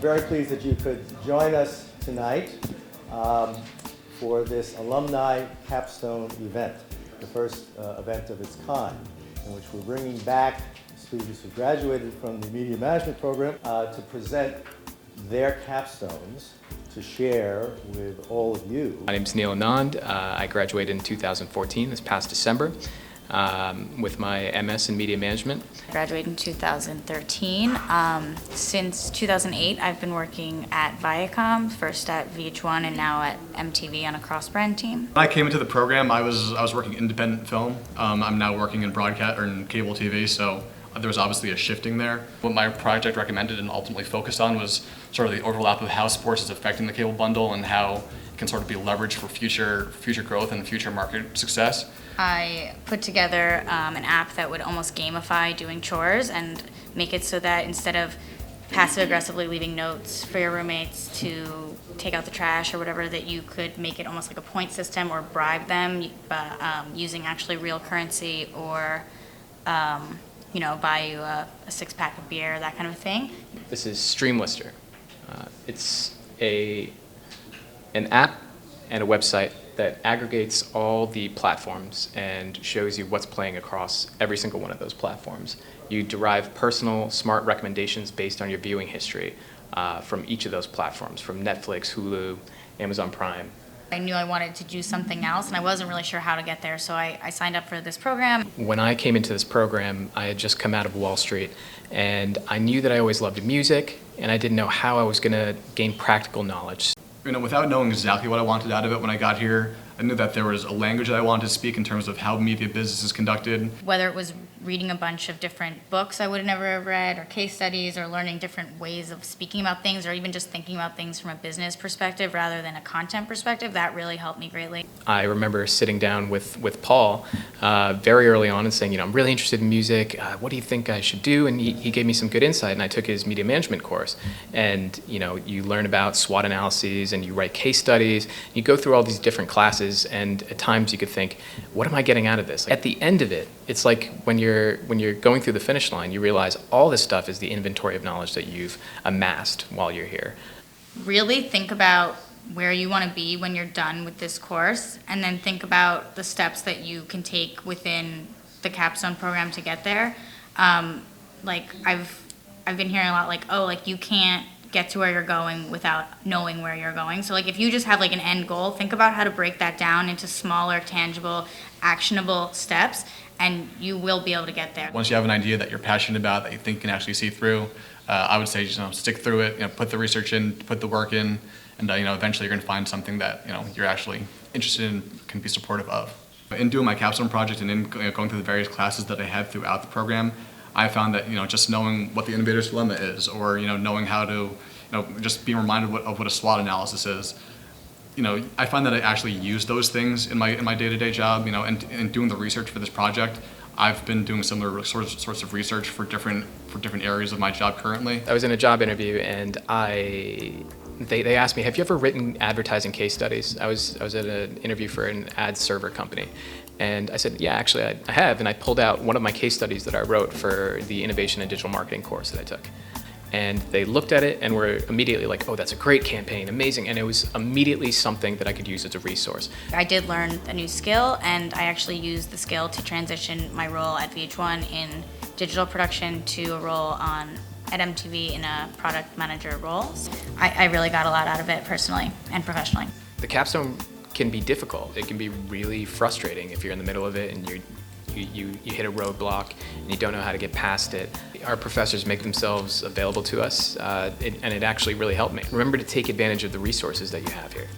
very pleased that you could join us tonight for this Alumni Capstone event, the first event of its kind, in which we're bringing back students who graduated from the media management program to present their capstones to share with all of you. My name is Neil Anand. I graduated in 2014, this past December, with my MS in media management. I graduated in 2013. Since 2008, I've been working at Viacom, first at VH1 and now at MTV on a cross-brand team. When I came into the program, I was working independent film. I'm now working in broadcast or in cable TV, so there was obviously a shifting there. What my project recommended and ultimately focused on was sort of the overlap of how sports is affecting the cable bundle and how it can sort of be leveraged for future growth and future market success. I put together an app that would almost gamify doing chores and make it so that instead of passive-aggressively leaving notes for your roommates to take out the trash or whatever, that you could make it almost like a point system or bribe them using actually real currency or buy you a six-pack of beer, that kind of thing. This is Streamlister. It's an app and a website that aggregates all the platforms and shows you what's playing across every single one of those platforms. You derive personal, smart recommendations based on your viewing history from each of those platforms, from Netflix, Hulu, Amazon Prime. I knew I wanted to do something else, and I wasn't really sure how to get there, so I signed up for this program. When I came into this program, I had just come out of Wall Street, and I knew that I always loved music, and I didn't know how I was going to gain practical knowledge. Without knowing exactly what I wanted out of it when I got here, I knew that there was a language that I wanted to speak in terms of how media business is conducted. Whether it was reading a bunch of different books I would have never read, or case studies, or learning different ways of speaking about things, or even just thinking about things from a business perspective rather than a content perspective, that really helped me greatly. I remember sitting down with Paul very early on and saying, I'm really interested in music. What do you think I should do? And he gave me some good insight, and I took his media management course. And you learn about SWOT analyses, and you write case studies. You go through all these different classes, and at times you could think, what am I getting out of this? At the end of it, it's like when you're going through the finish line, you realize all this stuff is the inventory of knowledge that you've amassed while you're here. Really think about where you want to be when you're done with this course, and then think about the steps that you can take within the Capstone program to get there. I've been hearing a lot you can't get to where you're going without knowing where you're going. So if you just have an end goal, think about how to break that down into smaller, tangible, actionable steps, and you will be able to get there. Once you have an idea that you're passionate about, that you think can actually see through, I would say stick through it, put the research in, put the work in, and eventually you're going to find something that you're actually interested in, can be supportive of. In doing my capstone project and in going through the various classes that I had throughout the program, I found that just knowing what the innovator's dilemma is, or knowing how to just be reminded of what a SWOT analysis is. I find that I actually use those things in my day-to-day job. And doing the research for this project, I've been doing similar sorts of research for different areas of my job currently. I was in a job interview, and they asked me, have you ever written advertising case studies? I was at an interview for an ad server company. And I said, yeah, actually I have. And I pulled out one of my case studies that I wrote for the innovation and digital marketing course that I took. And they looked at it and were immediately like, oh, that's a great campaign, amazing. And it was immediately something that I could use as a resource. I did learn a new skill, and I actually used the skill to transition my role at VH1 in digital production to a role at MTV in a product manager role. I really got a lot out of it personally and professionally. The capstone can be difficult. It can be really frustrating if you're in the middle of it and you hit a roadblock and you don't know how to get past it. Our professors make themselves available to us, and it actually really helped me. Remember to take advantage of the resources that you have here.